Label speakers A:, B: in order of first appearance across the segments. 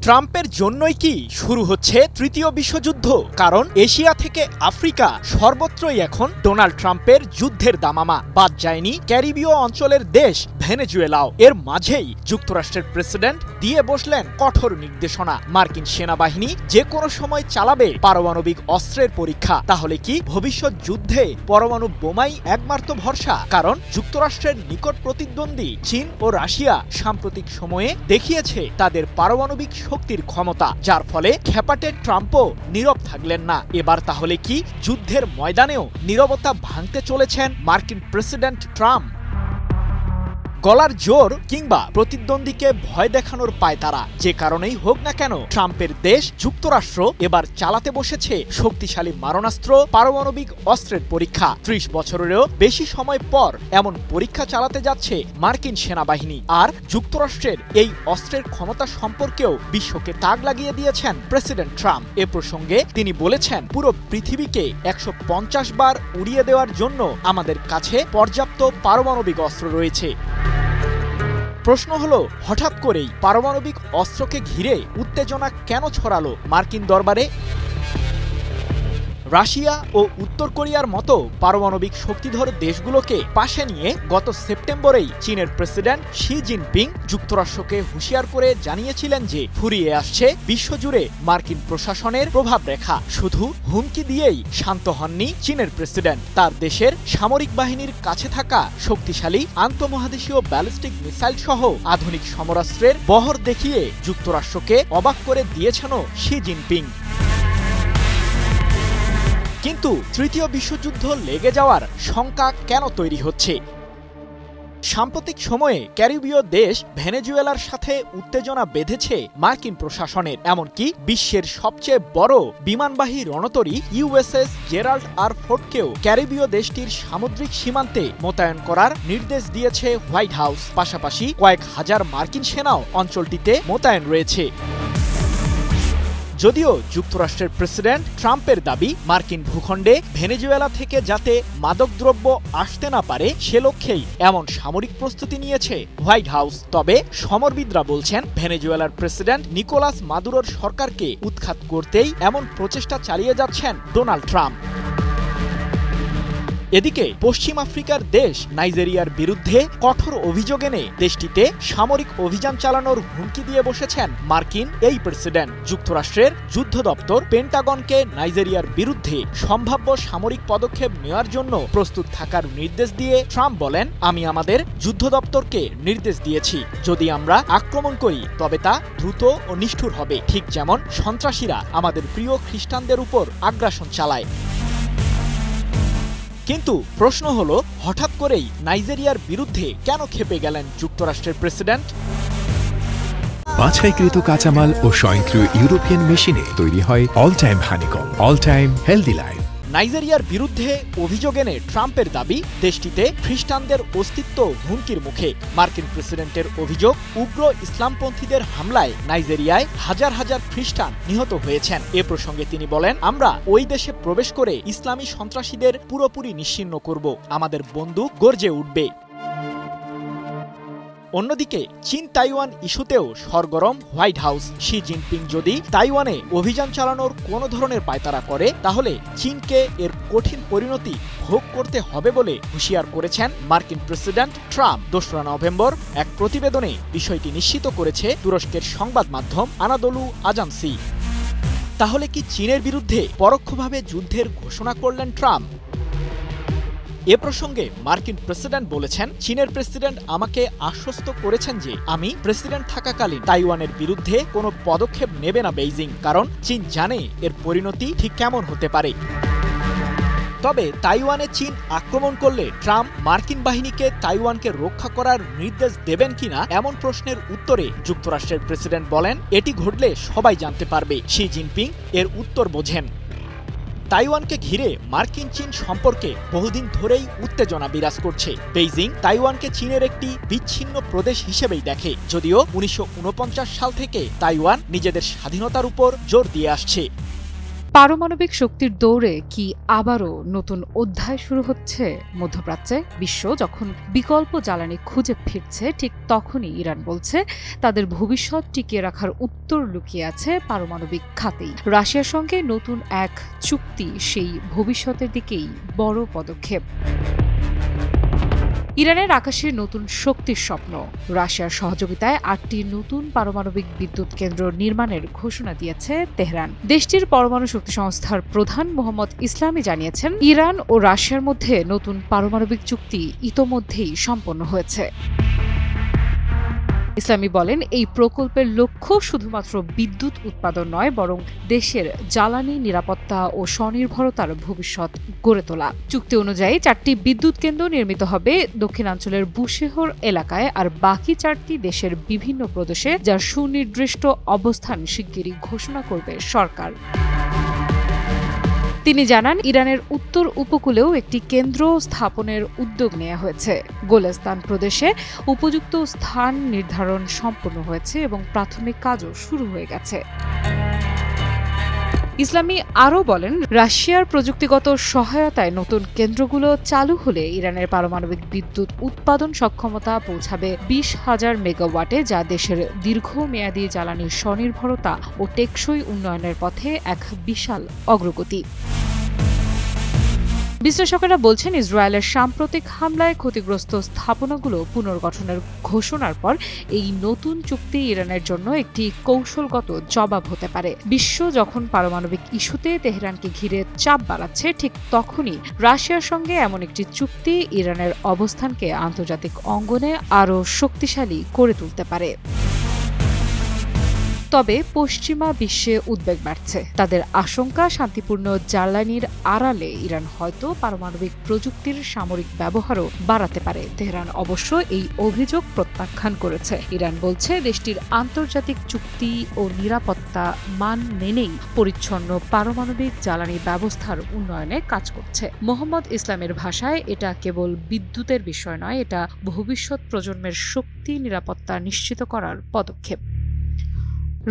A: ট্রাম্পের জন্যই কি শুরু হচ্ছে তৃতীয় বিশ্বযুদ্ধ? কারণ এশিয়া থেকে আফ্রিকা সর্বত্রই এখন ডোনাল্ড ট্রাম্পের যুদ্ধের দামামা। বাদ যায়নি ক্যারিবীয় অঞ্চলের দেশ ভেনেজুয়েলাও। এর মাঝেই যুক্তরাষ্ট্রের প্রেসিডেন্ট দিয়ে বসলেন কঠোর নির্দেশনা, মার্কিন সেনাবাহিনী যে কোনো সময় চালাবে পারমাণবিক অস্ত্রের পরীক্ষা। তাহলে কি ভবিষ্যৎ যুদ্ধে পরমাণু বোমাই একমাত্র ভরসা? কারণ যুক্তরাষ্ট্রের নিকট প্রতিদ্বন্দ্বী চীন ও রাশিয়া সাম্প্রতিক সময়ে দেখিয়েছে তাদের পারমাণবিক শক্তির ক্ষমতা, যার ফলে খেপাটে ট্রাম্পও নীরব থাকলেন না। এবার তাহলে কি যুদ্ধের ময়দানেও নীরবতা ভাঙতে চলেছেন মার্কিন প্রেসিডেন্ট ট্রাম্প? গলার জোর কিংবা প্রতিদ্বন্দ্বীকে ভয় দেখানোর পায়তারা যে কারণেই হোক না কেন, ট্রাম্পের দেশ যুক্তরাষ্ট্র এবার চালাতে বসেছে শক্তিশালী মারণাস্ত্র পারমাণবিক অস্ত্রের পরীক্ষা। ৩০ বছরেরও বেশি সময় পর এমন পরীক্ষা চালাতে যাচ্ছে মার্কিন সেনাবাহিনী। আর যুক্তরাষ্ট্রের এই অস্ত্রের ক্ষমতা সম্পর্কেও বিশ্বকে তাক লাগিয়ে দিয়েছেন প্রেসিডেন্ট ট্রাম্প। এ প্রসঙ্গে তিনি বলেছেন, পুরো পৃথিবীকে ১৫০ বার উড়িয়ে দেওয়ার জন্য আমাদের কাছে পর্যাপ্ত পারমাণবিক অস্ত্র রয়েছে। প্রশ্ন হলো, হঠাৎ করেই পারমাণবিক অস্ত্রকে ঘিরে উত্তেজনা কেন ছড়ালো মার্কিন দরবারে? রাশিয়া ও উত্তর কোরিয়ার মতো পারমাণবিক শক্তিধর দেশগুলোকে পাশে নিয়ে গত সেপ্টেম্বরেই চীনের প্রেসিডেন্ট শি জিনপিং যুক্তরাষ্ট্রকে হুঁশিয়ার করে জানিয়েছিলেন যে ফুরিয়ে আসছে বিশ্বজুড়ে মার্কিন প্রশাসনের প্রভাব রেখা। শুধু হুমকি দিয়েই শান্ত হননি চীনের প্রেসিডেন্ট, তার দেশের সামরিক বাহিনীর কাছে থাকা শক্তিশালী আন্তঃমহাদেশীয় ব্যালিস্টিক মিসাইল সহ আধুনিক সমরাস্ত্রের বহর দেখিয়ে যুক্তরাষ্ট্রকে অবাক করে দিয়েছেনও শি জিনপিং। কিন্তু তৃতীয় বিশ্বযুদ্ধ লেগে যাওয়ার শঙ্কা কেন তৈরি হচ্ছে? সাম্প্রতিক সময়ে ক্যারিবীয় দেশ ভেনেজুয়েলার সাথে উত্তেজনা বেঁধেছে মার্কিন প্রশাসনের। এমনকি বিশ্বের সবচেয়ে বড় বিমানবাহী রণতরী ইউএসএস জেরাল্ড আর ফোর্ডকেও ক্যারিবীয় দেশটির সামুদ্রিক সীমান্তে মোতায়েন করার নির্দেশ দিয়েছে হোয়াইট হাউস। পাশাপাশি কয়েক হাজার মার্কিন সেনাও অঞ্চলটিতে মোতায়েন রয়েছে। যদিও যুক্তরাষ্ট্রের প্রেসিডেন্ট ট্রাম্পের দাবি, মার্কিন ভূখণ্ডে ভেনেজুয়েলা থেকে যাতে মাদকদ্রব্য আসতে না পারে সে লক্ষ্যেই এমন সামরিক প্রস্তুতি নিয়েছে হোয়াইট হাউস। তবে সমরবিদরা বলছেন, ভেনেজুয়েলার প্রেসিডেন্ট নিকোলাস মাদুরোর সরকারকে উৎখাত করতেই এমন প্রচেষ্টা চালিয়ে যাচ্ছেন ডোনাল্ড ট্রাম্প। এদিকে পশ্চিম আফ্রিকার দেশ নাইজেরিয়ার বিরুদ্ধে কঠোর অভিযোগ এনে দেশটিতে সামরিক অভিযান চালানোর হুমকি দিয়ে বসেছেন মার্কিন এই প্রেসিডেন্ট। যুক্তরাষ্ট্রের যুদ্ধ দপ্তর পেন্টাগনকে নাইজেরিয়ার বিরুদ্ধে সম্ভাব্য সামরিক পদক্ষেপ নেওয়ার জন্য প্রস্তুত থাকার নির্দেশ দিয়ে ট্রাম্প বলেন, আমি আমাদের যুদ্ধ দপ্তরকে নির্দেশ দিয়েছি, যদি আমরা আক্রমণ করি তবে তা দ্রুত ও নিষ্ঠুর হবে, ঠিক যেমন সন্ত্রাসীরা আমাদের প্রিয় খ্রিস্টানদের উপর আগ্রাসন চালায়। কিন্তু প্রশ্ন হলো, হঠাৎ করেই নাইজেরিয়ার বিরুদ্ধে কেন ক্ষেপে গেলেন যুক্তরাষ্ট্রের প্রেসিডেন্ট?
B: বাছাইকৃত কাঁচামাল ও স্বয়ংক্রিয় ইউরোপিয়ান মেশিনে তৈরি হয় all time honeycomb, all time healthy life.
A: নাইজেরিয়ার বিরুদ্ধে অভিযোগ এনে ট্রাম্পের দাবি, দেশটিতে খ্রিস্টানদের অস্তিত্ব হুমকির মুখে। মার্কিন প্রেসিডেন্টের অভিযোগ, উগ্র ইসলামপন্থীদের হামলায় নাইজেরিয়ায় হাজার হাজার খ্রিস্টান নিহত হয়েছেন। এ প্রসঙ্গে তিনি বলেন, আমরা ওই দেশে প্রবেশ করে ইসলামী সন্ত্রাসীদের পুরোপুরি নিশ্চিহ্ন করব, আমাদের বন্দুক গর্জে উঠবে। অন্যদিকে চীন তাইওয়ান ইস্যুতেও সরগরম হোয়াইট হাউস। শি জিনপিং যদি তাইওয়ানে অভিযান চালানোর কোনো ধরনের পায়তারা করে, তাহলে চীনকে এর কঠিন পরিণতি ভোগ করতে হবে বলে হুঁশিয়ার করেছেন মার্কিন প্রেসিডেন্ট ট্রাম্প। ২রা নভেম্বর এক প্রতিবেদনে বিষয়টি নিশ্চিত করেছে তুরস্কের সংবাদ মাধ্যম আনাদোলু আজান্সি। তাহলে কি চীনের বিরুদ্ধে পরোক্ষভাবে যুদ্ধের ঘোষণা করলেন ট্রাম্প? এ প্রসঙ্গে মার্কিন প্রেসিডেন্ট বলেছেন, চীনের প্রেসিডেন্ট আমাকে আশ্বস্ত করেছেন যে আমি প্রেসিডেন্ট থাকাকালীন তাইওয়ানের বিরুদ্ধে কোনো পদক্ষেপ নেবে না বেইজিং, কারণ চীন জানে এর পরিণতি ঠিক কেমন হতে পারে। তবে তাইওয়ানে চীন আক্রমণ করলে ট্রাম্প মার্কিন বাহিনীকে তাইওয়ানকে রক্ষা করার নির্দেশ দেবেন কিনা এমন প্রশ্নের উত্তরে যুক্তরাষ্ট্রের প্রেসিডেন্ট বলেন, এটি ঘটলে সবাই জানতে পারবে। শি জিনপিং এর উত্তর বোঝেন। তাইওয়ানকে ঘিরে মার্কিন চীন সম্পর্কে বহুদিন ধরেই উত্তেজনা বিরাজ করছে। বেইজিং তাইওয়ানকে চীনের একটি বিচ্ছিন্ন প্রদেশ হিসেবেই দেখে, যদিও ১৯৪৯ সাল থেকে তাইওয়ান নিজেদের স্বাধীনতার উপর জোর দিয়ে আসছে।
C: পারমাণবিক শক্তির দৌড়ে কি আবারও নতুন অধ্যায় শুরু হচ্ছে মধ্যপ্রাচ্যে? বিশ্ব যখন বিকল্প জ্বালানি খুঁজে ফিরছে, ঠিক তখনই ইরান বলছে তাদের ভবিষ্যৎ টিকিয়ে রাখার উত্তর লুকিয়ে আছে পারমাণবিক খাতেই। রাশিয়ার সঙ্গে নতুন এক চুক্তি সেই ভবিষ্যতের দিকেই বড় পদক্ষেপ। ইরানের আকাশে নতুন শক্তির স্বপ্ন। রাশিয়ার সহযোগিতায় ৮টি নতুন পারমাণবিক বিদ্যুৎ কেন্দ্র নির্মাণের ঘোষণা দিয়েছে তেহরান। দেশটির পরমাণু শক্তি সংস্থার প্রধান মোহাম্মদ ইসলামি জানিয়েছেন, ইরান ও রাশিয়ার মধ্যে নতুন পারমাণবিক চুক্তি ইতোমধ্যেই সম্পন্ন হয়েছে। ইসলামি বলেন, এই প্রকল্পের লক্ষ্য শুধুমাত্র বিদ্যুৎ উৎপাদন নয়, বরং দেশের জ্বালানি নিরাপত্তা ও স্বনির্ভরতার ভবিষ্যৎ গড়ে তোলা। চুক্তি অনুযায়ী ৪টি বিদ্যুৎ কেন্দ্র নির্মিত হবে দক্ষিণাঞ্চলের বুশেহর এলাকায়, আর বাকি ৪টি দেশের বিভিন্ন প্রদেশে, যার সুনির্দিষ্ট অবস্থান শিগগিরই ঘোষণা করবে সরকার। তিনি জানান, ইরানের উত্তর উপকূলেও একটি কেন্দ্র স্থাপনের উদ্যোগ নেওয়া হয়েছে। গোলেস্তান প্রদেশে উপযুক্ত স্থান নির্ধারণ সম্পন্ন হয়েছে এবং প্রাথমিক কাজও শুরু হয়ে গেছে। ইসলামি আরও বলেন, রাশিয়ার প্রযুক্তিগত সহায়তায় নতুন কেন্দ্রগুলো চালু হলে ইরানের পারমাণবিক বিদ্যুৎ উৎপাদন সক্ষমতা পৌঁছাবে ২০,০০০ মেগাওয়াটে, যা দেশের দীর্ঘমেয়াদী জ্বালানির স্বনির্ভরতা ও টেকসই উন্নয়নের পথে এক বিশাল অগ্রগতি। বিশ্লেষকেরা বলছেন, ইসরায়েলের সাম্প্রতিক হামলায় ক্ষতিগ্রস্ত স্থাপনাগুলো পুনর্গঠনের ঘোষণার পর এই নতুন চুক্তি ইরানের জন্য একটি কৌশলগত জবাব হতে পারে। বিশ্ব যখন পারমাণবিক ইস্যুতে তেহরানকে ঘিরে চাপ বাড়াচ্ছে, ঠিক তখনই রাশিয়ার সঙ্গে এমন একটি চুক্তি ইরানের অবস্থানকে আন্তর্জাতিক অঙ্গনে আরও শক্তিশালী করে তুলতে পারে। তবে পশ্চিমা বিশ্বে উদ্বেগ বাড়ছে। তাদের আশঙ্কা, শান্তিপূর্ণ জ্বালানির আড়ালে ইরান হয়তো পারমাণবিক প্রযুক্তির সামরিক ব্যবহারও বাড়াতে পারে। তেহরান অবশ্য এই অভিযোগ প্রত্যাখ্যান করেছে। ইরান বলছে, দেশটির আন্তর্জাতিক চুক্তি ও নিরাপত্তা মান মেনেই পরিচ্ছন্ন পারমাণবিক জ্বালানি ব্যবস্থার উন্নয়নে কাজ করছে। মোহাম্মদ ইসলামের ভাষায়, এটা কেবল বিদ্যুতের বিষয় নয়, এটা ভবিষ্যৎ প্রজন্মের শক্তি নিরাপত্তা নিশ্চিত করার পদক্ষেপ।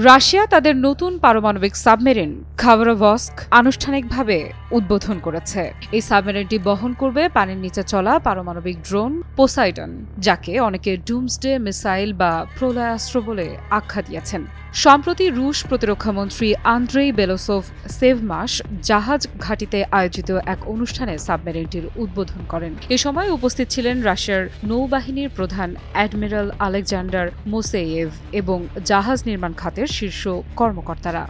C: রাশিয়া তাদের নতুন পারমাণবিক সাবমেরিন খাবারভস্ক আনুষ্ঠানিকভাবে উদ্বোধন করেছে। এই সাবমেরিনটি বহন করবে পানির নিচে চলা পারমাণবিক ড্রোন পোসাইডন, যাকে অনেকে ডুমসডে মিসাইল বা প্রলয়াস্ত্র বলে আখ্যা দিয়েছেন। সম্প্রতি রুশ প্রতিরক্ষামন্ত্রী আন্দ্রেই বেলোসভ সেভমাস জাহাজ ঘাঁটিতে আয়োজিত এক অনুষ্ঠানে সাবমেরিনটির উদ্বোধন করেন। এ সময় উপস্থিত ছিলেন রাশিয়ার নৌবাহিনীর প্রধান অ্যাডমিরাল আলেকজান্ডার মোসেয়েভ এবং জাহাজ নির্মাণ খাতের শীর্ষ কর্মকর্তারা।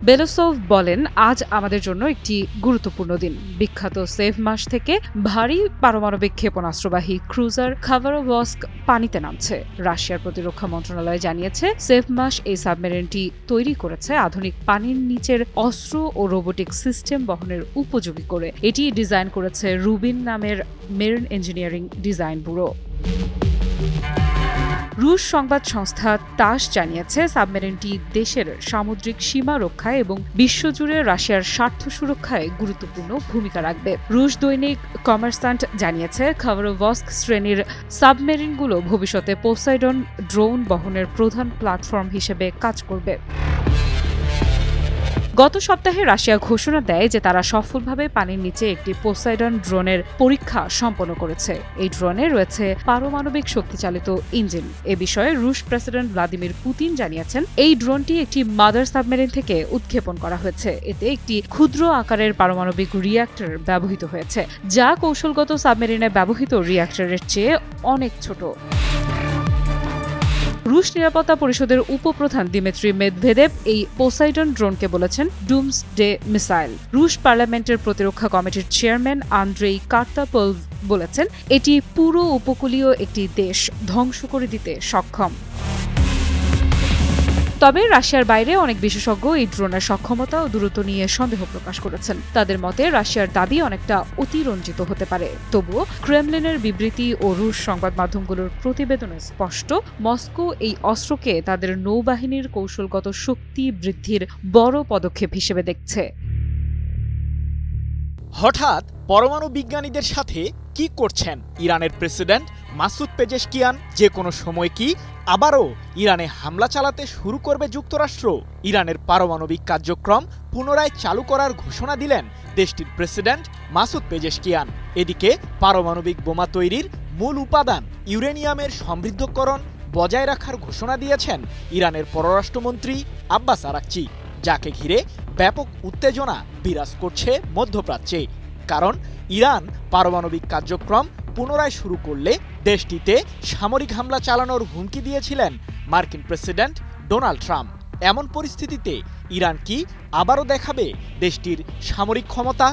C: বেলোসভ বলেন, আজ আমাদের জন্য একটি গুরুত্বপূর্ণ দিন। বিখ্যাত সেভমাস থেকে ভারী পারমাণবিক ক্ষেপণাস্ত্রবাহী ক্রুজার খাবারভস্ক পানিতে নামছে। রাশিয়ার প্রতিরক্ষা মন্ত্রণালয় জানিয়েছে, সেভমাস এই সাবমেরিনটি তৈরি করেছে আধুনিক পানির নিচের অস্ত্র ও রোবোটিক সিস্টেম বহনের উপযোগী করে। এটি ডিজাইন করেছে রুবিন নামের মেরিন ইঞ্জিনিয়ারিং ডিজাইন ব্যুরো। রুশ সংবাদ সংস্থা তাস জানিয়েছে, সাবমেরিনটি দেশের সামুদ্রিক সীমা রক্ষায় এবং বিশ্বজুড়ে রাশিয়ার স্বার্থ সুরক্ষায় গুরুত্বপূর্ণ ভূমিকা রাখবে। রুশ দৈনিক কমার্সান্ট জানিয়েছে, খাবারভস্ক শ্রেণীর সাবমেরিনগুলো ভবিষ্যতে পোসাইডন ড্রোন বহনের প্রধান প্ল্যাটফর্ম হিসেবে কাজ করবে। গত সপ্তাহে রাশিয়া ঘোষণা দেয় যে তারা সফলভাবে পানির নিচে একটি পোসাইডন ড্রোনের পরীক্ষা সম্পন্ন করেছে। এই ড্রোনে রয়েছে পারমাণবিক শক্তিচালিত ইঞ্জিন। এ বিষয়ে রুশ প্রেসিডেন্ট ভ্লাদিমির পুতিন জানিয়েছেন, এই ড্রোনটি একটি মাদার সাবমেরিন থেকে উৎক্ষেপণ করা হয়েছে। এতে একটি ক্ষুদ্র আকারের পারমাণবিক রিঅ্যাক্টর ব্যবহৃত হয়েছে, যা কৌশলগত সাবমেরিনে ব্যবহৃত রিঅ্যাক্টরের চেয়ে অনেক ছোট। রুশ নিরাপত্তা পরিষদের উপপ্রধান দিমিত্রি মেদভেদেভ এই পোসাইডন ড্রোনকে বলেছেন ডুমসডে মিসাইল। রুশ পার্লামেন্টের প্রতিরক্ষা কমিটির চেয়ারম্যান আন্দ্রেই কার্তাপোভ বলেছেন, এটি পুরো উপকূলীয় একটি দেশ ধ্বংস করে দিতে সক্ষম। তবে রাশিয়ার বাইরে অনেক বিশেষজ্ঞ এই ড্রোনের সক্ষমতা ও দূরত্ব নিয়ে সন্দেহ প্রকাশ করেছেন। তাদের মতে, রাশিয়ার দাবি অনেকটা অতিরঞ্জিত হতে পারে। তবুও ক্রেমলিনের বিবৃতি ও রুশ সংবাদ মাধ্যমগুলোর প্রতিবেদনে স্পষ্ট, মস্কো এই অস্ত্রকে তাদের নৌবাহিনীর কৌশলগত শক্তি বৃদ্ধির বড় পদক্ষেপ হিসেবে দেখছে।
A: হঠাৎ পরমাণু বিজ্ঞানীদের সাথে কি করছেন ইরানের প্রেসিডেন্ট মাসুদ পেজেশকিয়ান? যে কোনো সময় কি আবারও ইরানে হামলা চালাতে শুরু করবে যুক্তরাষ্ট্র? ইরানের পারমাণবিক কার্যক্রম পুনরায় চালু করার ঘোষণা দিলেন দেশটির প্রেসিডেন্ট মাসুদ পেজেশকিয়ান। এদিকে পারমাণবিক বোমা তৈরির মূল উপাদান ইউরেনিয়ামের সমৃদ্ধকরণ বজায় রাখার ঘোষণা দিয়েছেন ইরানের পররাষ্ট্রমন্ত্রী আব্বাস আরাকচি, যাকে ঘিরে ব্যাপক উত্তেজনা বিরাজ করছে মধ্যপ্রাচ্যে। কারণ ইরান পারমাণবিক কার্যক্রম পুনরায় শুরু করলে দেশটিতে সামরিক হামলা চালানোর হুমকি দিয়েছিলেন মার্কিন প্রেসিডেন্ট ডোনাল্ড ট্রাম্প। এমন পরিস্থিতিতে ইরান কি আবারও দেখাবে দেশটির সামরিক ক্ষমতা?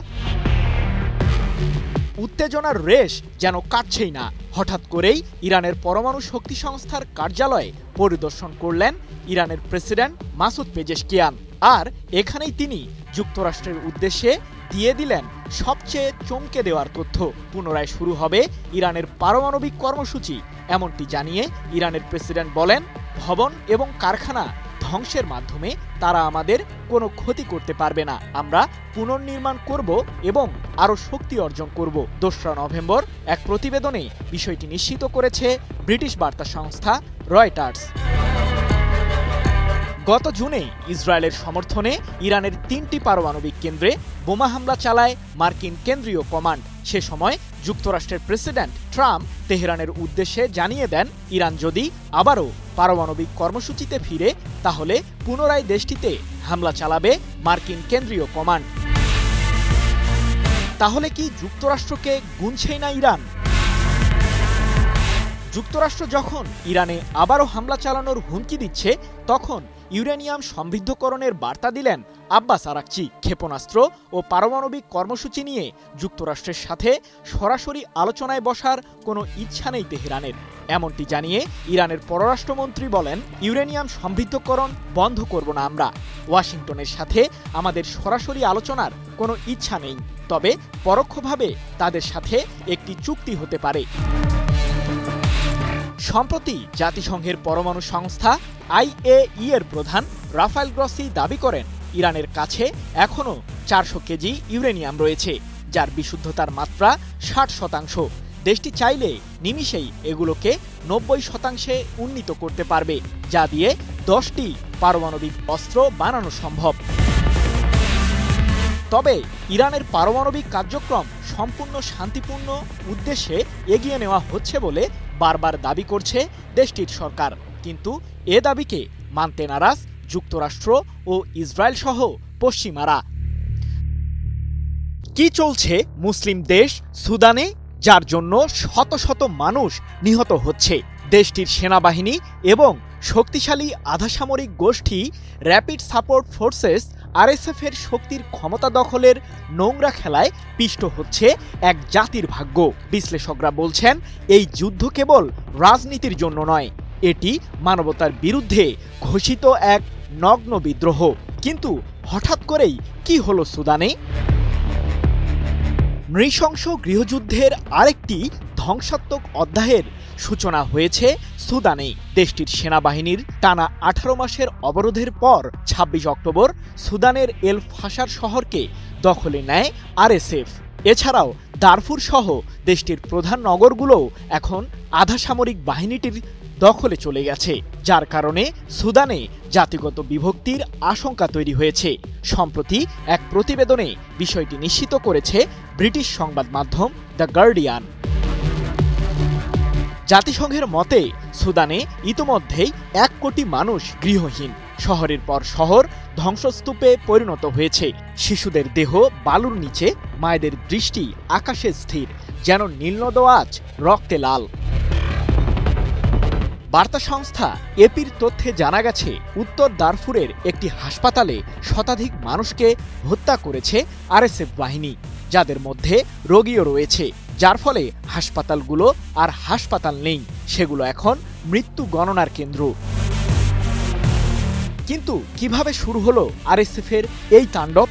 A: উত্তেজনার রেশ যেন কাটছেই না। হঠাৎ করেই ইরানের পরমাণু শক্তি সংস্থার কার্যালয়ে পরিদর্শন করলেন ইরানের প্রেসিডেন্ট মাসুদ পেজেশকিয়ান। আর এখানেই তিনি যুক্তরাষ্ট্রের উদ্দেশ্যে দিয়ে দিলেন সবচেয়ে চমকে দেওয়ার তথ্য। পুনরায় শুরু হবে ইরানের পারমাণবিক কর্মসূচি। এমনটি জানিয়ে ইরানের প্রেসিডেন্ট বলেন, ভবন এবং কারখানা ধ্বংসের মাধ্যমে তারা আমাদের কোনো ক্ষতি করতে পারবে না। আমরা পুনর্নির্মাণ করব এবং আরও শক্তি অর্জন করব। ২রা নভেম্বর এক প্রতিবেদনে বিষয়টি নিশ্চিত করেছে ব্রিটিশ বার্তা সংস্থা রয়টার্স। গত জুনে ইসরায়েলের সমর্থনে ইরানের ৩টি পারমাণবিক কেন্দ্রে বোমা হামলা চালায় মার্কিন কেন্দ্রীয় কমান্ড। সে সময় যুক্তরাষ্ট্রের প্রেসিডেন্ট ট্রাম্প তেহরানের উদ্দেশ্যে জানিয়ে দেন, ইরান যদি আবারও পারমাণবিক কর্মসূচিতে ফিরে তাহলে পুনরায় দেশটিতে হামলা চালাবে মার্কিন কেন্দ্রীয় কমান্ড। তাহলে কি যুক্তরাষ্ট্রকে গুনছেই না ইরান? যুক্তরাষ্ট্র যখন ইরানে আবারও হামলা চালানোর হুমকি দিচ্ছে, তখন ইউরেনিয়াম সমৃদ্ধকরণের বার্তা দিলেন আব্বাস আরাকচি। ক্ষেপণাস্ত্র ও পারমাণবিক কর্মসূচি নিয়ে যুক্তরাষ্ট্রের সাথে সরাসরি আলোচনায় বসার কোনো ইচ্ছা নেই তেহরানের। এমনটি জানিয়ে ইরানের পররাষ্ট্রমন্ত্রী বলেন, ইউরেনিয়াম সমৃদ্ধকরণ বন্ধ করব না আমরা। ওয়াশিংটনের সাথে আমাদের সরাসরি আলোচনার কোনো ইচ্ছা নেই, তবে পরোক্ষভাবে তাদের সাথে একটি চুক্তি হতে পারে। সম্প্রতি জাতিসংঘের পরমাণু সংস্থা IAEA এর প্রধান রাফায়েল গ্রসি দাবি করেন, ইরানের কাছে এখনও 400 কেজি ইউরেনিয়াম রয়েছে, যার বিশুদ্ধতার মাত্রা 60%। দেশটি চাইলে নিমিষেই এগুলোকে 90% উন্নীত করতে পারবে, যা দিয়ে 10টি পারমাণবিক অস্ত্র বানানো সম্ভব। তবে ইরানের পারমাণবিক কার্যক্রম সম্পূর্ণ শান্তিপূর্ণ উদ্দেশ্যে এগিয়ে নেওয়া হচ্ছে বলে বারবার দাবি করছে দেশটির সরকার। কিন্তু এ দাবিকে মানতে নারাজ যুক্তরাষ্ট্র ও ইসরায়েল সহ পশ্চিমারা। কি চলছে মুসলিম দেশ সুদানে, যার জন্য শত শত মানুষ নিহত হচ্ছে? দেশটির সেনাবাহিনী এবং শক্তিশালী আধাসামরিক গোষ্ঠী র্যাপিড সাপোর্ট ফোর্সেস RSF এর শক্তির ক্ষমতা দখলের নোংরা খেলায় পিষ্ট হচ্ছে এক জাতির ভাগ্য। বিশ্লেষকরা বলছেন, এই যুদ্ধ কেবল রাজনীতির জন্য নয়, এটি মানবতার বিরুদ্ধে ঘোষিত এক নগ্ন বিদ্রোহ। কিন্তু হঠাৎ করেই কি হলো সুদানে? নৃশংস গৃহযুদ্ধের আরেকটি ধ্বংসাত্মক অধ্যায়ের সূচনা হয়েছে সুদানে। দেশটির সেনাবাহিনীর টানা 18 মাসের অবরোধের পর 26 অক্টোবর সুদানের এল ফাশার শহরকে দখলে নেয় RSF। এছাড়াও দারফুর সহ দেশটির প্রধান নগরগুলোও এখন আধাসামরিক বাহিনীটির দখলে চলে গেছে, যার কারণে সুদানে জাতিগত বিভক্তির আশঙ্কা তৈরি হয়েছে। সম্প্রতি এক প্রতিবেদনে বিষয়টি নিশ্চিত করেছে ব্রিটিশ সংবাদ মাধ্যম দ্য গার্ডিয়ান। জাতিসংঘের মতে সুদানে ইতোমধ্যেই 1 কোটি মানুষ গৃহহীন। শহরের পর শহর ধ্বংসস্তূপে পরিণত হয়েছে। শিশুদের দেহ বালুর নিচে, মায়েদের দৃষ্টি আকাশে স্থির, যেন নীলনদ আজ রক্তে লাল। বার্তা সংস্থা এপির তথ্যে জানা গেছে, উত্তর দারফুরের একটি হাসপাতালে শতাধিক মানুষকে হত্যা করেছে RSF বাহিনী, যাদের মধ্যে রোগীও রয়েছে, যার ফলে হাসপাতালগুলো আর হাসপাতাল নেই, সেগুলো এখন মৃত্যু গণনার কেন্দ্র। কিন্তু কিভাবে শুরু হলো RSF এর এই তাণ্ডব?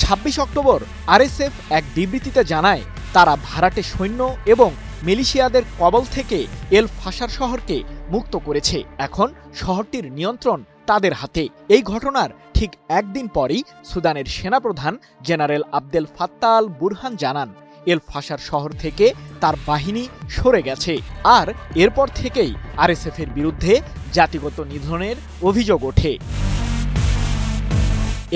A: 26 অক্টোবর RSF এক বিবৃতিতে জানায়, তারা ভাড়াটে সৈন্য এবং মিলিশিয়াদের কবল থেকে এল ফাশার শহরকে মুক্ত করেছে। এখন শহরটির নিয়ন্ত্রণ তাদের হাতে। এই ঘটনার ঠিক একদিন পরই সুদানের সেনাপ্রধান general Abdel Fattah al Burhan জানান, এল ফাশার শহর থেকে তার বাহিনী সরে গেছে। আর এরপর থেকেই আরএসএফের বিরুদ্ধে জাতিগত নিধনের অভিযোগ ওঠে।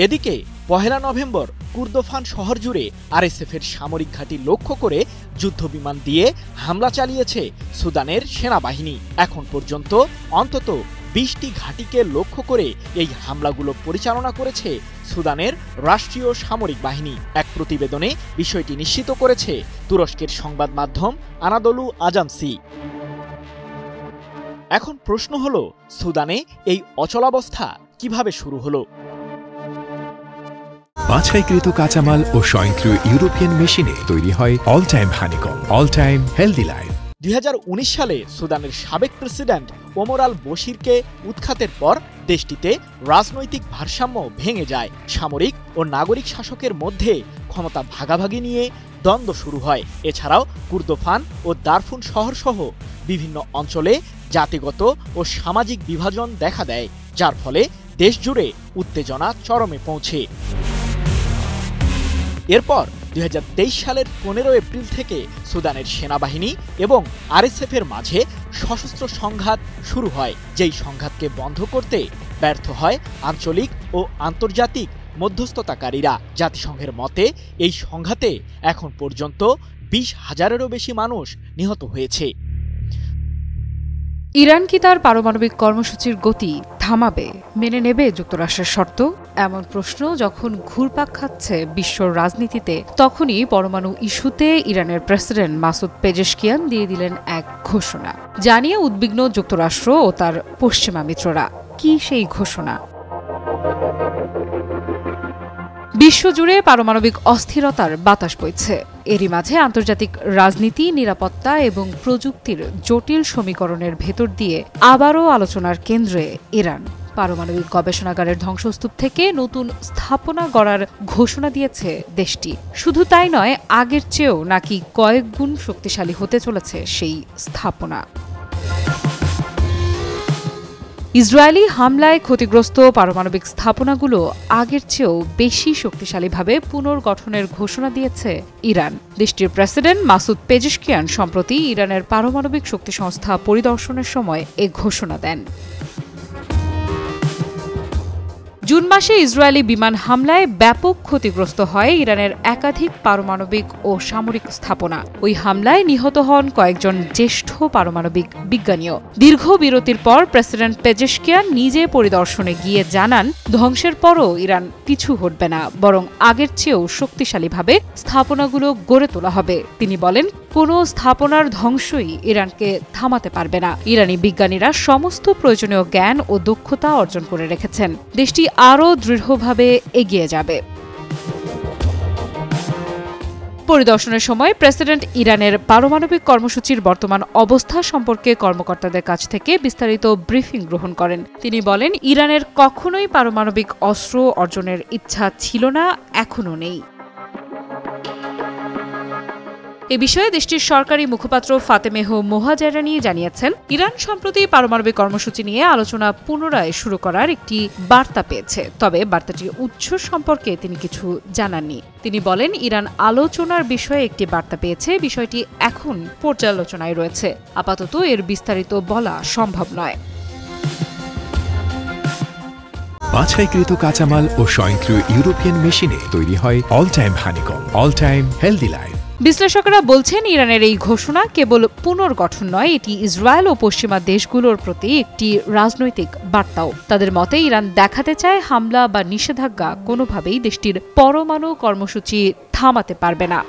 A: এদিকে ১ নভেম্বর কুর্দোফান শহর জুড়ে আরএসএফের সামরিক ঘাঁটি লক্ষ্য করে যুদ্ধবিমান দিয়ে হামলা চালিয়েছে সুদানের সেনাবাহিনী। এখন পর্যন্ত অন্তত ২০টি ঘাঁটিকে লক্ষ্য করে এই হামলাগুলো পরিচালনা করেছে সুদানের রাষ্ট্রীয় সামরিক বাহিনী। এক প্রতিবেদনে বিষয়টি নিশ্চিত করেছে তুরস্কের সংবাদ মাধ্যম আনাদলু আজান্সি। এখন প্রশ্ন হলো, সুদানে এই অচলাবস্থা কিভাবে শুরু হলো?
B: বাছাইকৃত কাঁচামাল ও স্বয়ংক্রিয় ইউরোপিয়ান মেশিনে তৈরি হয় all time honeycomb, all time healthy life.
A: ২০১৯ সালে সুদানের সাবেক প্রেসিডেন্ট ওমর আল বশিরকে উৎখাতের পর দেশটিতে রাজনৈতিক ভারসাম্য ভেঙে যায়। সামরিক ও নাগরিক শাসকের মধ্যে ক্ষমতা ভাগাভাগি নিয়ে দ্বন্দ্ব শুরু হয়। এছাড়াও কুর্দোফান ও দারফুন শহরসহ বিভিন্ন অঞ্চলে জাতিগত ও সামাজিক বিভাজন দেখা দেয়, যার ফলে দেশজুড়ে উত্তেজনা চরমে পৌঁছে। এরপর ২০২৩ সালের ১৫ এপ্রিল থেকে সুদানের সেনাবাহিনী এবং আরএসএফের মাঝে সশস্ত্র সংঘাত শুরু হয়। যেই সংঘাতকে বন্ধ করতে ব্যর্থ হয় আঞ্চলিক ও আন্তর্জাতিক মধ্যস্থতাকারীরা। জাতিসংঘের মতে এই সংঘাতে এখন পর্যন্ত ২০,০০০-এরও বেশি মানুষ নিহত হয়েছে।
C: ইরান কি তার পারমাণবিক কর্মসূচির গতি থামাবে? মেনে নেবে যুক্তরাষ্ট্রের শর্ত? এমন প্রশ্ন যখন ঘুরপাক খাচ্ছে বিশ্ব রাজনীতিতে, তখনই পরমাণু ইস্যুতে ইরানের প্রেসিডেন্ট মাসুদ পেজেশকিয়ান দিয়ে দিলেন এক ঘোষণা, জানিয়ে উদ্বিগ্ন যুক্তরাষ্ট্র ও তার পশ্চিমা মিত্ররা। কি সেই ঘোষণা? বিশ্বজুড়ে পারমাণবিক অস্থিরতার বাতাস বইছে। এরই মাঝে আন্তর্জাতিক রাজনীতি, নিরাপত্তা এবং প্রযুক্তির জটিল সমীকরণের ভেতর দিয়ে আবারও আলোচনার কেন্দ্রে ইরান। পারমাণবিক গবেষণাগারের ধ্বংসস্তূপ থেকে নতুন স্থাপনা গড়ার ঘোষণা দিয়েছে দেশটি। শুধু তাই নয়, আগের চেয়েও নাকি কয়েক গুণ শক্তিশালী হতে চলেছে সেই স্থাপনা। ইসরায়েলি হামলায় ক্ষতিগ্রস্ত পারমাণবিক স্থাপনাগুলো আগের চেয়েও বেশি শক্তিশালীভাবে পুনর্গঠনের ঘোষণা দিয়েছে ইরান। দেশটির প্রেসিডেন্ট মাসুদ পেজেশকিয়ান সম্প্রতি ইরানের পারমাণবিক শক্তি সংস্থা পরিদর্শনের সময় এ ঘোষণা দেন। জুন মাসে ইসরায়েলি বিমান হামলায় ব্যাপক ক্ষতিগ্রস্ত হয় ইরানের একাধিক পারমাণবিক ও সামরিক স্থাপনা। ওই হামলায় নিহত হন কয়েকজন জ্যেষ্ঠ পারমাণবিক বিজ্ঞানীও। দীর্ঘ বিরতির পর প্রেসিডেন্ট পেজেশকিয়ান নিজে পরিদর্শনে গিয়ে জানান, ধ্বংসের পরও ইরান পিছু হটবে না, বরং আগের চেয়েও শক্তিশালীভাবে স্থাপনাগুলো গড়ে তোলা হবে। তিনি বলেন, কোনো স্থাপনার ধ্বংসই ইরানকে থামাতে পারবে না। ইরানি বিজ্ঞানীরা সমস্ত প্রয়োজনীয় জ্ঞান ও দক্ষতা অর্জন করে রেখেছেন। দেশটি আরও দৃঢ়ভাবে এগিয়ে যাবে। পরিদর্শনের সময় প্রেসিডেন্ট ইরানের পারমাণবিক কর্মসূচির বর্তমান অবস্থা সম্পর্কে কর্মকর্তাদের কাছ থেকে বিস্তারিত ব্রিফিং গ্রহণ করেন। তিনি বলেন, ইরানের কখনোই পারমাণবিক অস্ত্র অর্জনের ইচ্ছা ছিল না, এখনও নেই। এ বিষয়ে দেশটির সরকারি মুখপাত্র ফাতেমেহ মোহাজেরানি জানিয়েছেন, ইরান সম্প্রতি পারমাণবিক কর্মসূচি নিয়ে আলোচনা পুনরায় শুরু করার একটি বার্তা পেয়েছে। তবে বার্তাটির উৎস সম্পর্কে তিনি কিছু জানাননি। তিনি বলেন, ইরান আলোচনার বিষয়ে একটি বার্তা পেয়েছে, বিষয়টি এখন পর্যালোচনায় রয়েছে। আপাতত এর বিস্তারিত বলা সম্ভব নয়।
B: বাছাইকৃত কাঁচামাল ও স্বয়ংক্রিয় ইউরোপিয়ান মেশিনে তৈরি হয় all time honeycomb, all time healthy life.
C: বিশ্লেষকেরা বলছেন, ইরানের এই ঘোষণা কেবল পুনর্গঠন নয়, এটি ইসরায়েল ও পশ্চিমা দেশগুলোর প্রতি একটি রাজনৈতিক বার্তাও। তাদের মতে ইরান দেখাতে চায় হামলা বা নিষেধাজ্ঞা কোনোভাবেই দেশটির পরমাণু কর্মসূচি থামাতে পারবে না।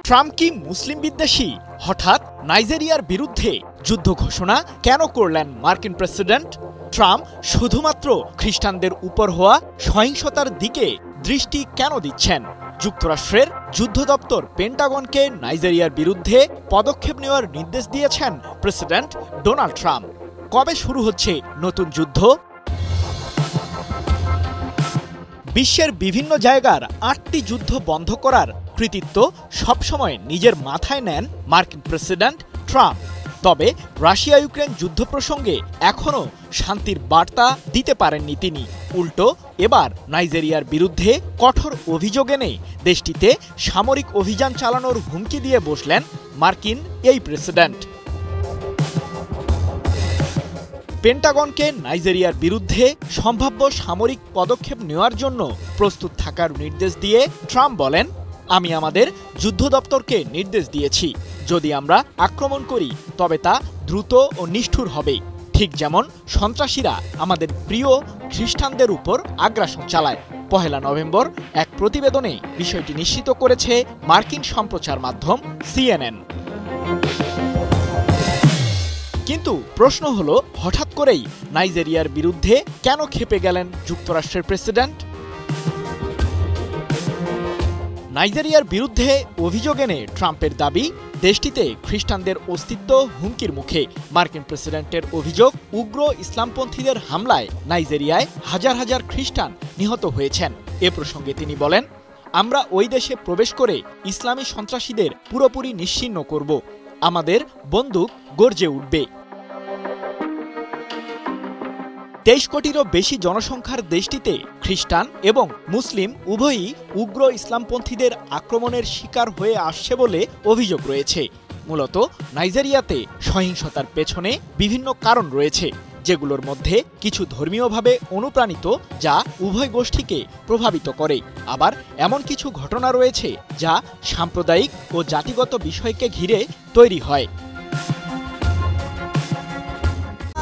A: ট্রাম্প কি মুসলিম বিদ্বেষী? হঠাৎ নাইজেরিয়ার বিরুদ্ধে যুদ্ধ ঘোষণা কেন করলেন মার্কিন প্রেসিডেন্ট? ট্রাম্প শুধুমাত্র খ্রিস্টানদের উপর হওয়া সহিংসতার দিকে দৃষ্টি কেন দিচ্ছেন? যুক্তরাষ্ট্রের যুদ্ধ দপ্তর পেন্টাগনকে নাইজেরিয়ার বিরুদ্ধে পদক্ষেপ নেওয়ার নির্দেশ দিয়েছেন প্রেসিডেন্ট ডোনাল্ড ট্রাম্প। কবে শুরু হচ্ছে নতুন যুদ্ধ? বিশ্বের বিভিন্ন জায়গার ৮টি যুদ্ধ বন্ধ করার কৃতিত্ব সবসময় নিজের মাথায় নেন মার্কিন প্রেসিডেন্ট ট্রাম্প। তবে রাশিয়া ইউক্রেন যুদ্ধ প্রসঙ্গে এখনও শান্তির বার্তা দিতে পারেননি তিনি। উল্টো এবার নাইজেরিয়ার বিরুদ্ধে কঠোর অভিযোগ এনে দেশটিতে সামরিক অভিযান চালানোর হুমকি দিয়ে বসলেন মার্কিন এই প্রেসিডেন্ট। পেন্টাগনকে নাইজেরিয়ার বিরুদ্ধে সম্ভাব্য সামরিক পদক্ষেপ নেওয়ার জন্য প্রস্তুত থাকার নির্দেশ দিয়ে ট্রাম্প বলেন, আমি আমাদের যুদ্ধ দপ্তরকে নির্দেশ দিয়েছি, যদি আমরা আক্রমণ করি তবে তা দ্রুত ও নিষ্ঠুর হবে, ঠিক যেমন সন্ত্রাসীরা আমাদের প্রিয় খ্রিস্টানদের উপর আগ্রাসন চালায়। 1 নভেম্বর এক প্রতিবেদনে বিষয়টি নিশ্চিত করেছে মার্কিন সম্প্রচার মাধ্যম CNN। কিন্তু প্রশ্ন হলো, হঠাৎ করেই নাইজেরিয়ার বিরুদ্ধে কেন ক্ষেপে গেলেন যুক্তরাষ্ট্রের প্রেসিডেন্ট? নাইজেরিয়ার বিরুদ্ধে অভিযোগ এনে ট্রাম্পের দাবি, দেশটিতে খ্রিস্টানদের অস্তিত্ব হুমকির মুখে। মার্কিন প্রেসিডেন্টের অভিযোগ, উগ্র ইসলামপন্থীদের হামলায় নাইজেরিয়ায় হাজার হাজার খ্রিস্টান নিহত হয়েছেন। এ প্রসঙ্গে তিনি বলেন, আমরা ওই দেশে প্রবেশ করে ইসলামী সন্ত্রাসীদের পুরোপুরি নিশ্চিহ্ন করব, আমাদের বন্দুক গর্জে উঠবে। 23 কোটিরও বেশি জনসংখ্যার দেশটিতে খ্রিস্টান এবং মুসলিম উভয়ই উগ্র ইসলামপন্থীদের আক্রমণের শিকার হয়ে আসছে বলে অভিযোগ রয়েছে। মূলত নাইজেরিয়াতে সহিংসতার পেছনে বিভিন্ন কারণ রয়েছে, যেগুলোর মধ্যে কিছু ধর্মীয়ভাবে অনুপ্রাণিত, যা উভয় গোষ্ঠীকে প্রভাবিত করে। আবার এমন কিছু ঘটনা রয়েছে যা সাম্প্রদায়িক ও জাতিগত বিষয়কে ঘিরে তৈরি হয়।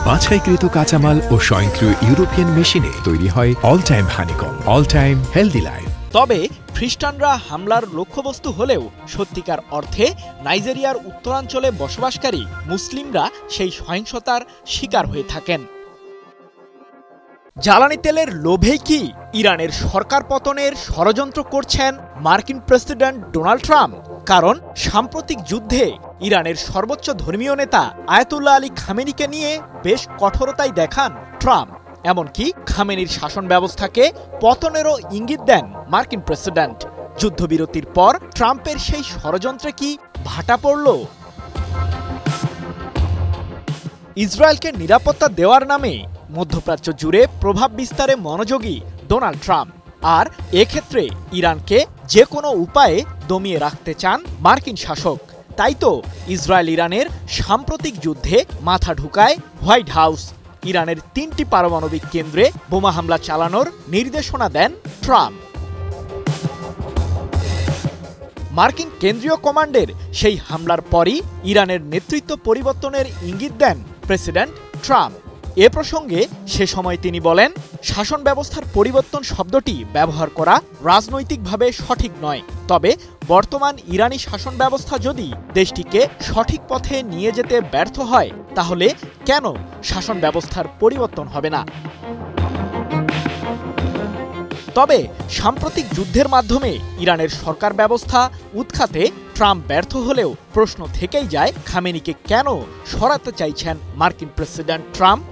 B: বাছাইকৃত কাঁচামাল ও স্বয়ংক্রিয় ইউরোপিয়ান মেশিনে তৈরি হয় all time honeycomb, all time healthy life.
A: তবে খ্রিস্টানরা হামলার লক্ষ্যবস্তু হলেও সত্যিকার অর্থে নাইজেরিয়ার উত্তরাঞ্চলে বসবাসকারী মুসলিমরা সেই সহিংসতার শিকার হয়ে থাকেন। জ্বালানি তেলের লোভেই কি ইরানের সরকার পতনের ষড়যন্ত্র করছেন মার্কিন প্রেসিডেন্ট ডোনাল্ড ট্রাম্প? কারণ সাম্প্রতিক যুদ্ধে ইরানের সর্বোচ্চ ধর্মীয় নেতা আয়াতুল্লাহ আলী খামেনিকে নিয়ে বেশ কঠোরতাই দেখান ট্রাম্প। এমনকি খামেনির শাসন ব্যবস্থাকে পতনেরও ইঙ্গিত দেন মার্কিন প্রেসিডেন্ট। যুদ্ধবিরতির পর ট্রাম্পের সেই ষড়যন্ত্রে কি ভাটা পড়ল? ইসরায়েলকে নিরাপত্তা দেওয়ার নামে মধ্যপ্রাচ্য জুড়ে প্রভাব বিস্তারে মনোযোগী ডোনাল্ড ট্রাম্প, আর এক্ষেত্রে ইরানকে যে কোনো উপায়ে দমিয়ে রাখতে চান মার্কিন শাসক। তাই তো ইসরায়েল ইরানের সাম্প্রতিক যুদ্ধে মাথা ঢুকায় হোয়াইট হাউস। ইরানের 3টি পারমাণবিক কেন্দ্রে বোমা হামলা চালানোর নির্দেশনা দেন ট্রাম্প। মার্কিন কেন্দ্রীয় কমান্ডের সেই হামলার পরই ইরানের নেতৃত্ব পরিবর্তনের ইঙ্গিত দেন প্রেসিডেন্ট ট্রাম্প। এ প্রসঙ্গে সে সময় তিনি বলেন, শাসন ব্যবস্থার পরিবর্তন শব্দটি ব্যবহার করা রাজনৈতিকভাবে সঠিক নয়, তবে বর্তমান ইরানি শাসন ব্যবস্থা যদি দেশটিকে সঠিক পথে নিয়ে যেতে ব্যর্থ হয়, তাহলে কেন শাসন ব্যবস্থার পরিবর্তন হবে না? তবে সাম্প্রতিক যুদ্ধের মাধ্যমে ইরানের সরকার ব্যবস্থা উৎখাতে ট্রাম্প ব্যর্থ হলেও প্রশ্ন থেকেই যায়, খামেনিকে কেন সরাতে চাইছেন মার্কিন প্রেসিডেন্ট ট্রাম্প?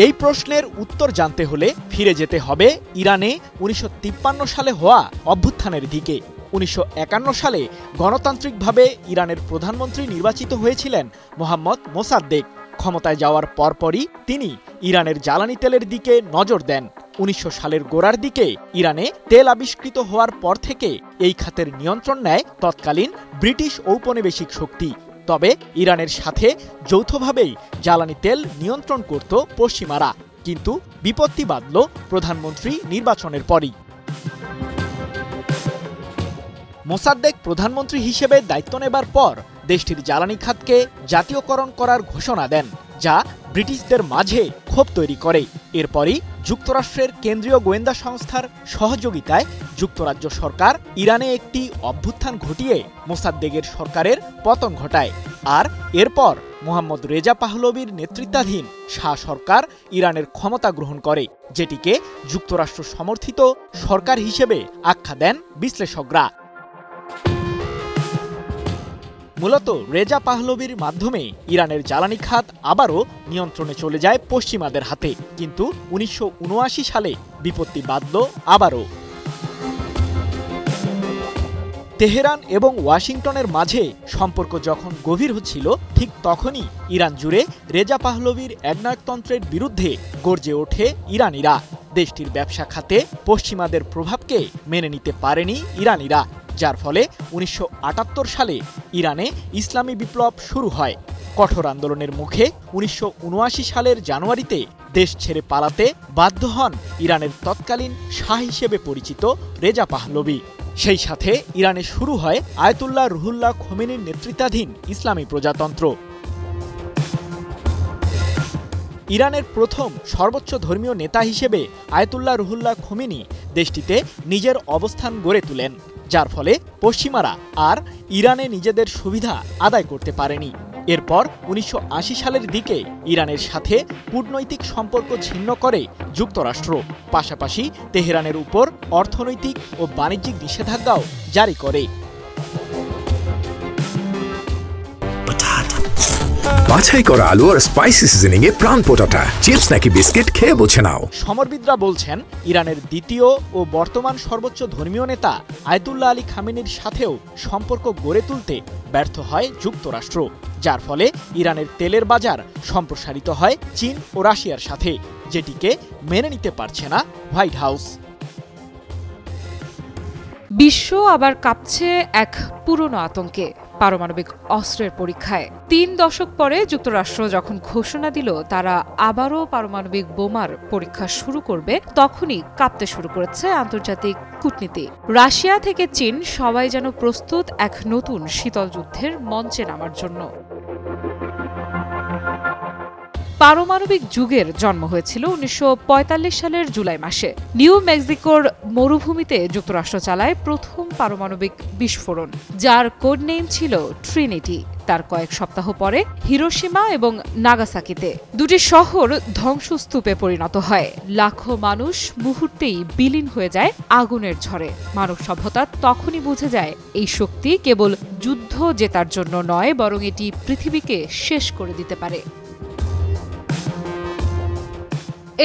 A: এই প্রশ্নের উত্তর জানতে হলে ফিরে যেতে হবে ইরানে 1953 সালে হওয়া অভ্যুত্থানের দিকে। 1951 সালে গণতান্ত্রিকভাবে ইরানের প্রধানমন্ত্রী নির্বাচিত হয়েছিলেন মোহাম্মদ মোসাদ্দেক। ক্ষমতায় যাওয়ার পরপরই তিনি ইরানের জ্বালানি তেলের দিকে নজর দেন। 1900 সালের গোড়ার দিকে ইরানে তেল আবিষ্কৃত হওয়ার পর থেকে এই খাতের নিয়ন্ত্রণ নেয় তৎকালীন ব্রিটিশ ঔপনিবেশিক শক্তি। তবে ইরানের সাথে যৌথভাবেই জ্বালানি তেল নিয়ন্ত্রণ করত পশ্চিমারা, কিন্তু বিপত্তি বাধল প্রধানমন্ত্রী নির্বাচনের পরই। মোসাদ্দেক প্রধানমন্ত্রী হিসেবে দায়িত্ব নেবার পর দেশটির জ্বালানি খাতকে জাতীয়করণ করার ঘোষণা দেন, যা ব্রিটিশদের মাঝে ক্ষোভ তৈরি করে। এরপরই যুক্তরাষ্ট্রের কেন্দ্রীয় গোয়েন্দা সংস্থার সহযোগিতায় যুক্তরাজ্য সরকার ইরানে একটি অভ্যুত্থান ঘটিয়ে মোসাদ্দেকের সরকারের পতন ঘটায়। আর এরপর মোহাম্মদ রেজা পাহলভির নেতৃত্বাধীন শাহ সরকার ইরানের ক্ষমতা গ্রহণ করে, যেটিকে যুক্তরাষ্ট্র সমর্থিত সরকার হিসেবে আখ্যা দেন বিশ্লেষকরা। মূলত রেজা পাহলভির মাধ্যমে ইরানের জ্বালানি খাত আবারও নিয়ন্ত্রণে চলে যায় পশ্চিমাদের হাতে, কিন্তু 1979 সালে বিপত্তি বাধল আবারও। তেহরান এবং ওয়াশিংটনের মাঝে সম্পর্ক যখন গভীর হচ্ছিল, ঠিক তখনই ইরান জুড়ে রেজা পাহলভির একনায়কতন্ত্রের বিরুদ্ধে গর্জে ওঠে ইরানিরা। দেশটির ব্যবসা খাতে পশ্চিমাদের প্রভাবকে মেনে নিতে পারেনি ইরানিরা, যার ফলে ১৯৭৮ সালে ইরানে ইসলামী বিপ্লব শুরু হয়। কঠোর আন্দোলনের মুখে ১৯৭৯ সালের জানুয়ারিতে দেশ ছেড়ে পালাতে বাধ্য হন ইরানের তৎকালীন শাহ হিসেবে পরিচিত রেজা পাহলভি। সেই সাথে ইরানে শুরু হয় আয়াতুল্লাহ রুহুল্লাহ খোমেনির নেতৃত্বাধীন ইসলামী প্রজাতন্ত্র। ইরানের প্রথম সর্বোচ্চ ধর্মীয় নেতা হিসেবে আয়াতুল্লাহ রুহুল্লাহ খোমেনি দেশটিতে নিজের অবস্থান গড়ে তোলেন, যার ফলে পশ্চিমারা আর ইরানে নিজেদের সুবিধা আদায় করতে পারেনি। এরপর ১৯৮০ সালের দিকে ইরানের সাথে কূটনৈতিক সম্পর্ক ছিন্ন করে যুক্তরাষ্ট্র, পাশাপাশি তেহরানের উপর অর্থনৈতিক ও বাণিজ্যিক নিষেধাজ্ঞাও জারি করে।
B: বাছাই করা আলু আর স্পাইসি সিজনিং এ প্রাণ পোটাটা চিপস নাকি বিস্কিট খেয়ে বুঝে নাও।
A: সমরবিদরা বলছেন, ইরানের দ্বিতীয় ও বর্তমান সর্বোচ্চ ধর্মীয় নেতা আয়াতুল্লাহ আলী খামেনির সাথেও সম্পর্ক গড়ে তুলতে ব্যর্থ হয় যুক্তরাষ্ট্র, যার ফলে ইরানের তেলের বাজার সম্প্রসারিত হয় চীন ও রাশিয়ার সাথে, যেটিকে মেনে নিতে পারছে না হোয়াইট হাউস।
C: বিশ্ব আবার কাঁপছে এক পুরনো আতঙ্কে, পারমাণবিক অস্ত্রের পরীক্ষায়। ৩ দশক পরে যুক্তরাষ্ট্র যখন ঘোষণা দিল তারা আবারও পারমাণবিক বোমার পরীক্ষা শুরু করবে, তখনই কাঁপতে শুরু করেছে আন্তর্জাতিক কূটনীতি। রাশিয়া থেকে চীন সবাই যেন প্রস্তুত এক নতুন শীতল যুদ্ধের মঞ্চে নামার জন্য। পারমাণবিক যুগের জন্ম হয়েছিল ১৯৪৫ সালের জুলাই মাসে। নিউ মেক্সিকোর মরুভূমিতে যুক্তরাষ্ট্র চালায় প্রথম পারমাণবিক বিস্ফোরণ, যার কোড নেম ছিল ট্রিনিটি। তার কয়েক সপ্তাহ পরে হিরোশিমা এবং নাগাসাকিতে দুটি শহর ধ্বংসস্তূপে পরিণত হয়। লাখো মানুষ মুহূর্তেই বিলীন হয়ে যায় আগুনের ঝড়ে। মানব সভ্যতা তখনই বুঝে যায় এই শক্তি কেবল যুদ্ধ জেতার জন্য নয়, বরং এটি পৃথিবীকে শেষ করে দিতে পারে।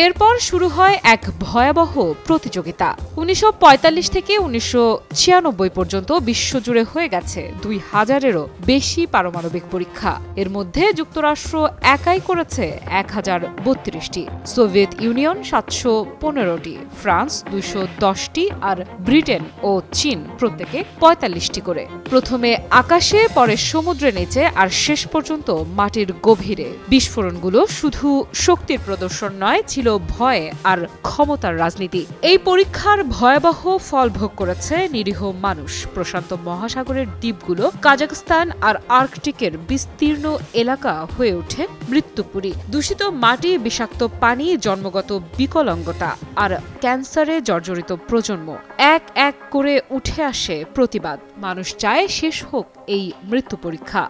C: এরপর শুরু হয় এক ভয়াবহ প্রতিযোগিতা। ১৯৪৫ থেকে ১৯৯৬ পর্যন্ত বিশ্বজুড়ে হয়ে গেছে ২০০০-এরও বেশি পারমাণবিক পরীক্ষা। এর মধ্যে যুক্তরাষ্ট্র একাই করেছে ১০৩২টি, সোভিয়েত ইউনিয়ন ৭১৫টি, ফ্রান্স ২১০টি আর ব্রিটেন ও চীন প্রত্যেকে ৪৫টি করে। প্রথমে আকাশে, পরে সমুদ্রে নিচে, আর শেষ পর্যন্ত মাটির গভীরে। বিস্ফোরণগুলো শুধু শক্তির প্রদর্শন নয়, ছিল ভয় আর ক্ষমতার রাজনীতি। এই পরীক্ষার ভয়াবহ ফল ভোগ করেছে নিরীহ মানুষ। প্রশান্ত মহাসাগরের দ্বীপগুলো, কাজাখস্তান আর আর্কটিকের বিস্তীর্ণ এলাকা হয়ে ওঠে মৃত্যুপুরী। দূষিত মাটি, বিষাক্ত পানি, জন্মগত বিকলাঙ্গতা আর ক্যান্সারে জর্জরিত প্রজন্ম। এক এক করে উঠে আসে প্রতিবাদ। মানুষ চায় শেষ হোক এই মৃত্যু পরীক্ষা।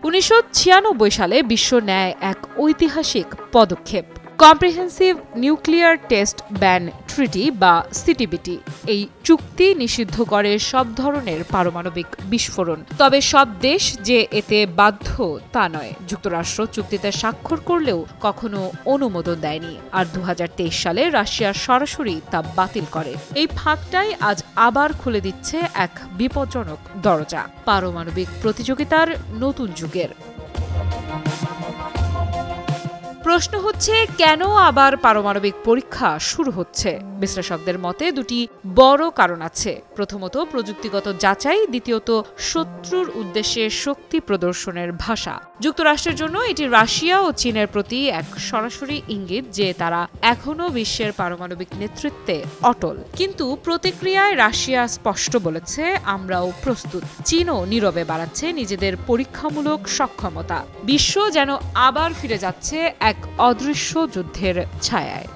C: ১৯৯৬ সালে বিশ্ব নেয় এক ঐতিহাসিক পদক্ষেপ, comprehensive nuclear test ban treaty বা সিটিবিটি। এই চুক্তি নিষিদ্ধ করে সব ধরনের পারমাণবিক বিস্ফোরণ। তবে সব দেশ যে এতে বাধ্য তা নয়। যুক্তরাষ্ট্র চুক্তিতে স্বাক্ষর করলেও কখনো অনুমোদন দেয়নি, আর ২০২৩ সালে রাশিয়া সরাসরি তা বাতিল করে। এই ফাঁকটাই আজ আবার খুলে দিচ্ছে এক বিপজ্জনক দরজা, পারমাণবিক প্রতিযোগিতার নতুন যুগের। প্রশ্ন হচ্ছে, কেন আবার পারমাণবিক পরীক্ষা শুরু হচ্ছে? বিশ্লেষকদের মতে দুটি বড় কারণ আছে। প্রথমত প্রযুক্তিগত যাচাই, দ্বিতীয়ত শত্রুর উদ্দেশ্যে শক্তি প্রদর্শনের ভাষা। যুক্তরাষ্ট্রের জন্য এটি রাশিয়া ও চীনের প্রতি এক সরাসরি ইঙ্গিত যে তারা এখনও বিশ্বের পারমাণবিক নেতৃত্বে অটল। কিন্তু প্রতিক্রিয়ায় রাশিয়া স্পষ্ট বলেছে, আমরাও প্রস্তুত। চীনও নীরবে বাড়াচ্ছে নিজেদের পরীক্ষামূলক সক্ষমতা। বিশ্ব যেন আবার ফিরে যাচ্ছে এক অদৃশ্য যুদ্ধের ছায়ায়।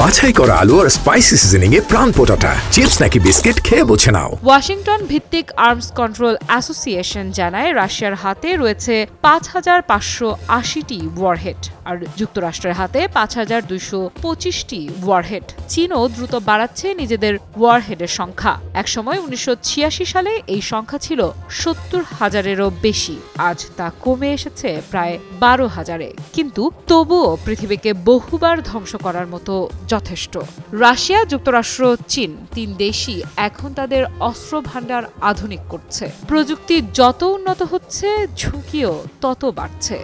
B: বাছাই করা আলু আর স্পাইসি সিজনিং এ প্রাণ পোটাটা চিপস নাকি বিস্কিট খেয়ে বুঝে নাও।
C: ওয়াশিংটন ভিত্তিক আর্মস কন্ট্রোল অ্যাসোসিয়েশন জানায় রাশিয়ার হাতে রয়েছে ৫,৫৮০টি ওয়ারহেড আর যুক্তরাষ্ট্রের হাতে ৫,২২৫টি ওয়ারহেড। চীনও দ্রুত বাড়াচ্ছে নিজেদের ওয়ারহেডের সংখ্যা। একসময় ১৯৮৬ সালে এই সংখ্যা ছিল ৭০,০০০-এরও বেশি। আজ তা কমে এসেছে প্রায় ১২,০০০-এ। কিন্তু তবুও পৃথিবীকে বহুবার ধ্বংস করার মতো যথেষ্ট। রাশিয়া, যুক্তরাষ্ট্র, চীন তিন দেশই এখন তাদের অস্ত্র ভান্ডার আধুনিক করছে। প্রযুক্তি যত উন্নত হচ্ছে, ঝুঁকিও তত বাড়ছে।